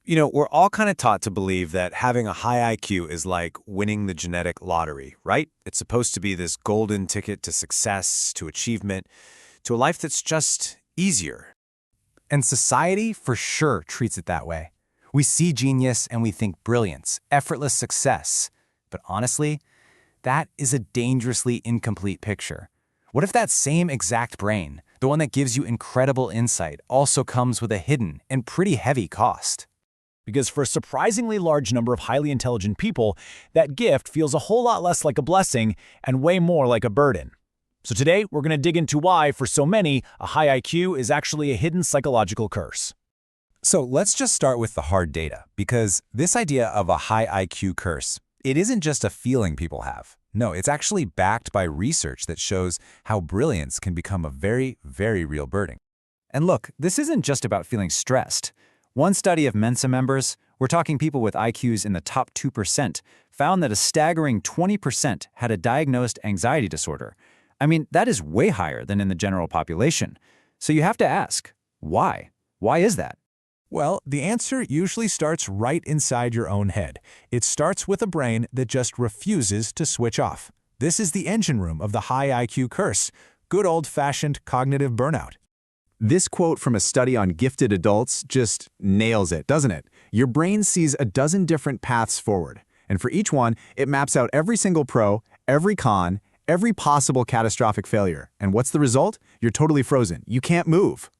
We're all kind of taught to believe that having a high IQ is like winning the genetic lottery, right? It's supposed to be this golden ticket to success, to achievement, to a life that's just easier. And society, for sure, treats it that way. We see genius and we think brilliance, effortless success. But honestly, that is a dangerously incomplete picture. What if that same exact brain, the one that gives you incredible insight, also comes with a hidden and pretty heavy cost? Because for a surprisingly large number of highly intelligent people, that gift feels a whole lot less like a blessing and way more like a burden. So today, we're going to dig into why, for so many, a high IQ is actually a hidden psychological curse. So let's just start with the hard data, because this idea of a high IQ curse, it isn't just a feeling people have. No, it's actually backed by research that shows how brilliance can become a very, very real burden. And look, this isn't just about feeling stressed. One study of Mensa members, we're talking people with IQs in the top 2%, found that a staggering 20% had a diagnosed anxiety disorder. I mean, that is way higher than in the general population. So you have to ask, why? Why is that? Well, the answer usually starts right inside your own head. It starts with a brain that just refuses to switch off. This is the engine room of the high IQ curse, good old-fashioned cognitive burnout. This quote from a study on gifted adults just nails it, doesn't it? Your brain sees a dozen different paths forward, and for each one, it maps out every single pro, every con, every possible catastrophic failure. And what's the result? You're totally frozen. You can't move.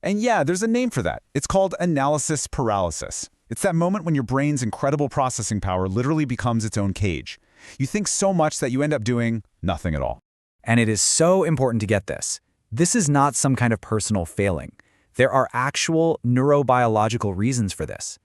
And yeah, there's a name for that. It's called analysis paralysis. It's that moment when your brain's incredible processing power literally becomes its own cage. You think so much that you end up doing nothing at all. And it is so important to get this. This is not some kind of personal failing. There are actual neurobiological reasons for this.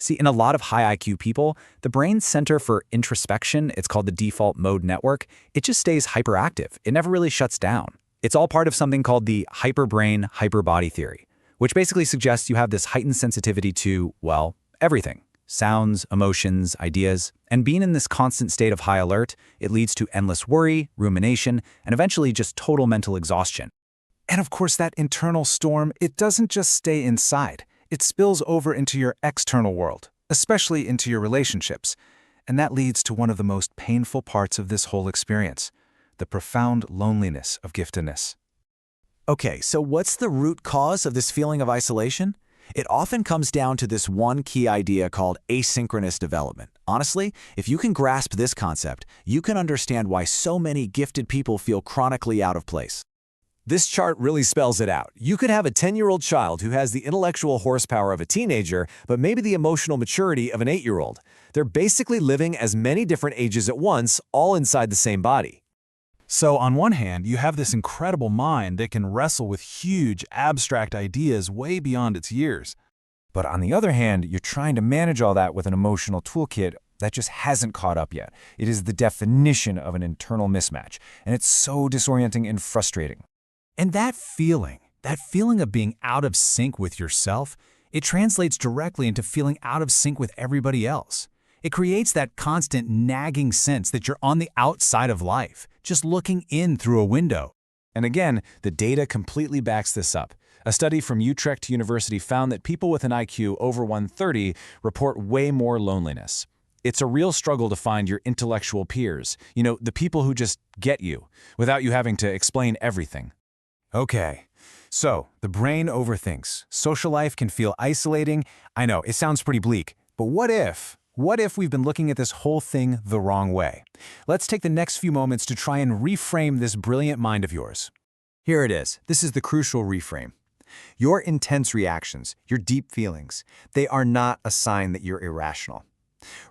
See, in a lot of high IQ people, the brain's center for introspection, it's called the default mode network, it just stays hyperactive. It never really shuts down. It's all part of something called the hyperbrain, hyperbody theory, which basically suggests you have this heightened sensitivity to, well, everything. Sounds, emotions, ideas. And being in this constant state of high alert, it leads to endless worry, rumination, and eventually just total mental exhaustion. And of course, that internal storm, it doesn't just stay inside. It spills over into your external world, especially into your relationships. And that leads to one of the most painful parts of this whole experience, the profound loneliness of giftedness. Okay, so what's the root cause of this feeling of isolation? It often comes down to this one key idea called asynchronous development. Honestly, if you can grasp this concept, you can understand why so many gifted people feel chronically out of place. This chart really spells it out. You could have a 10-year-old child who has the intellectual horsepower of a teenager, but maybe the emotional maturity of an 8-year-old. They're basically living as many different ages at once, all inside the same body. So on one hand, you have this incredible mind that can wrestle with huge, abstract ideas way beyond its years. But on the other hand, you're trying to manage all that with an emotional toolkit that just hasn't caught up yet. It is the definition of an internal mismatch, and it's so disorienting and frustrating. And that feeling of being out of sync with yourself, it translates directly into feeling out of sync with everybody else. It creates that constant nagging sense that you're on the outside of life, just looking in through a window. And again, the data completely backs this up. A study from Utrecht University found that people with an IQ over 130 report way more loneliness. It's a real struggle to find your intellectual peers, the people who just get you, without you having to explain everything. Okay, so the brain overthinks. Social life can feel isolating. I know, it sounds pretty bleak, but what if we've been looking at this whole thing the wrong way? Let's take the next few moments to try and reframe this brilliant mind of yours. Here it is. This is the crucial reframe. Your intense reactions, your deep feelings, they are not a sign that you're irrational.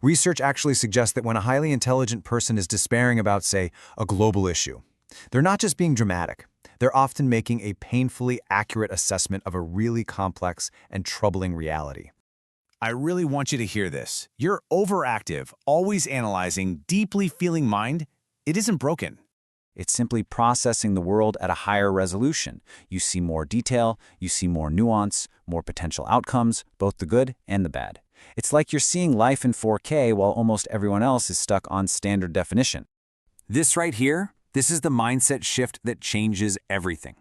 Research actually suggests that when a highly intelligent person is despairing about, say, a global issue, they're not just being dramatic. They're often making a painfully accurate assessment of a really complex and troubling reality. I really want you to hear this. Your overactive, always analyzing, deeply feeling mind, it isn't broken. It's simply processing the world at a higher resolution. You see more detail, you see more nuance, more potential outcomes, both the good and the bad. It's like you're seeing life in 4K while almost everyone else is stuck on standard definition. This right here, this is the mindset shift that changes everything.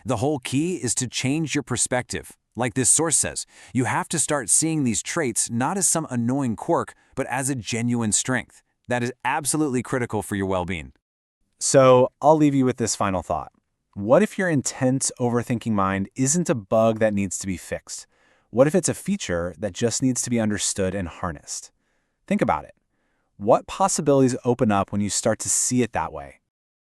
The whole key is to change your perspective. Like this source says, you have to start seeing these traits not as some annoying quirk, but as a genuine strength. That is absolutely critical for your well-being. So I'll leave you with this final thought. What if your intense overthinking mind isn't a bug that needs to be fixed? What if it's a feature that just needs to be understood and harnessed? Think about it. What possibilities open up when you start to see it that way?